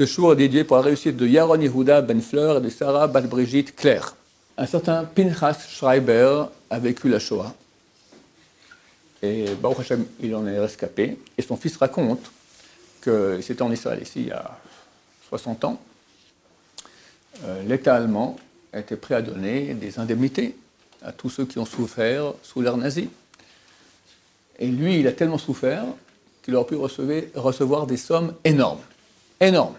Ce jour est dédié pour la réussite de Yaron Yehuda Ben Fleur et de Sarah Bat Brigitte Claire. Un certain Pinchas Schreiber a vécu la Shoah. Et Baruch Hashem, il en est rescapé. Et son fils raconte qu'il c'était en Israël, ici, il y a 60 ans. L'État allemand était prêt à donner des indemnités à tous ceux qui ont souffert sous l'ère nazie. Et lui, il a tellement souffert qu'il aurait pu recevoir des sommes énormes. Énormes.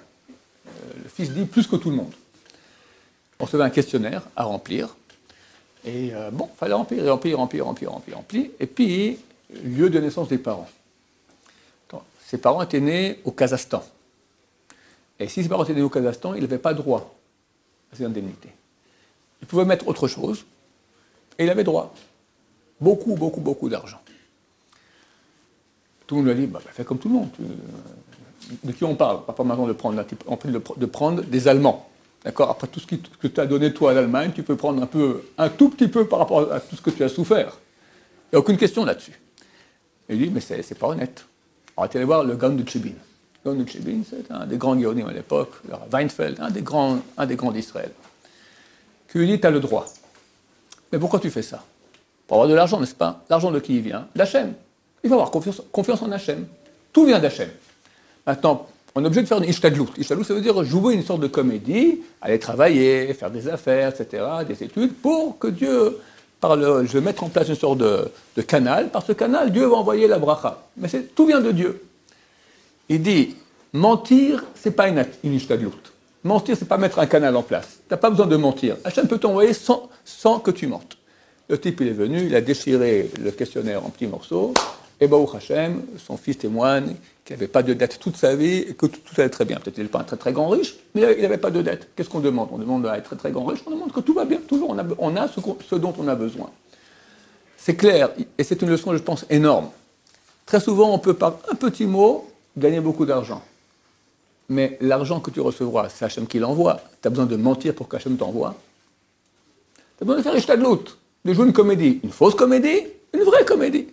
Le fils dit plus que tout le monde. On recevait un questionnaire à remplir. Et il fallait remplir. Et puis, lieu de naissance des parents. Ses parents étaient nés au Kazakhstan. Et si ses parents étaient nés au Kazakhstan, il n'avait pas droit à ces indemnités. Il pouvait mettre autre chose, et il avait droit. Beaucoup d'argent. Tout le monde lui a dit, fais comme tout le monde. De qui on parle? Pas maintenant de prendre, de prendre des Allemands. D'accord? Après tout ce que tu as donné toi à l'Allemagne, tu peux prendre un tout petit peu par rapport à tout ce que tu as souffert. Il n'y a aucune question là-dessus. Et il dit, mais c'est pas honnête. Alors, tu allé voir le Gaon de Tchibin. Le Gaon de Tchibin, c'est un des grands Gaonim à l'époque, Weinfeld, un des grands d'Israël, qui lui dit, tu as le droit. Mais pourquoi tu fais ça? Pour avoir de l'argent, n'est-ce pas? L'argent de qui il vient? D'Hachem. Il faut avoir confiance en Hachem. Tout vient d'Hachem. Maintenant, on est obligé de faire une ishtadlout. Ishtadlout, ça veut dire jouer une sorte de comédie, aller travailler, faire des affaires, etc., des études, pour que Dieu, je vais mettre en place une sorte de canal. Par ce canal, Dieu va envoyer la bracha. Mais tout vient de Dieu. Il dit, mentir, c'est pas une ishtadlout. Mentir, c'est pas mettre un canal en place. Tu n'as pas besoin de mentir. Hachem peut t'envoyer sans que tu mentes. Le type, il est venu, il a déchiré le questionnaire en petits morceaux. Et Baruch Hashem, son fils témoigne qu'il n'avait pas de dette toute sa vie et que tout allait très bien. Peut-être qu'il n'est pas un très grand riche, mais il n'avait pas de dette. Qu'est-ce qu'on demande? On demande à être très grand riche, on demande que tout va bien. Toujours, on a ce dont on a besoin. C'est clair, et c'est une leçon, je pense, énorme. Très souvent, on peut, par un petit mot, gagner beaucoup d'argent. Mais l'argent que tu recevras, c'est Hachem qui l'envoie. Tu as besoin de mentir pour qu'Hachem t'envoie. Tu as besoin de faire ishtadlout, de jouer une comédie. Une fausse comédie, une vraie comédie.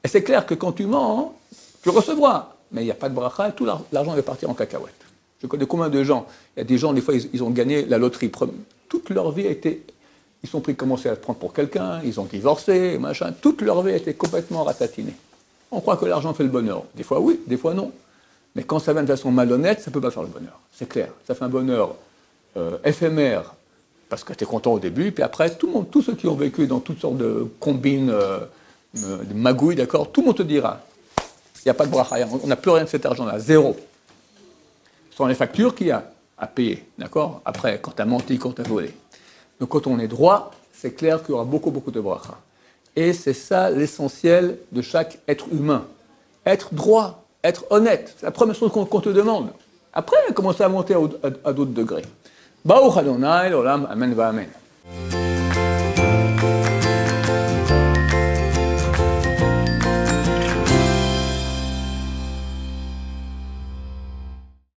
Et c'est clair que quand tu mens, tu recevras. Mais il n'y a pas de bracha, et tout l'argent va partir en cacahuète. Je connais combien de gens, il y a des gens, des fois, ils ont gagné la loterie. Toute leur vie a été... Ils sont commencé à se prendre pour quelqu'un, ils ont divorcé, machin. Toute leur vie a été complètement ratatinée. On croit que l'argent fait le bonheur. Des fois oui, des fois non. Mais quand ça vient de façon malhonnête, ça ne peut pas faire le bonheur. C'est clair. Ça fait un bonheur éphémère, parce que tu es content au début, puis après, tous ceux qui ont vécu dans toutes sortes de combines... de magouilles, d'accord, tout le monde te dira, il n'y a pas de bracha, on n'a plus rien de cet argent-là, zéro. Ce sont les factures qu'il y a à payer, d'accord, après, quand tu as menti, quand tu as volé. Donc quand on est droit, c'est clair qu'il y aura beaucoup de bracha. Et c'est ça l'essentiel de chaque être humain. Être droit, être honnête, c'est la première chose qu'on te demande. Après, commencer à monter à d'autres degrés. Baruch Adonai, l'olam, amen va amen.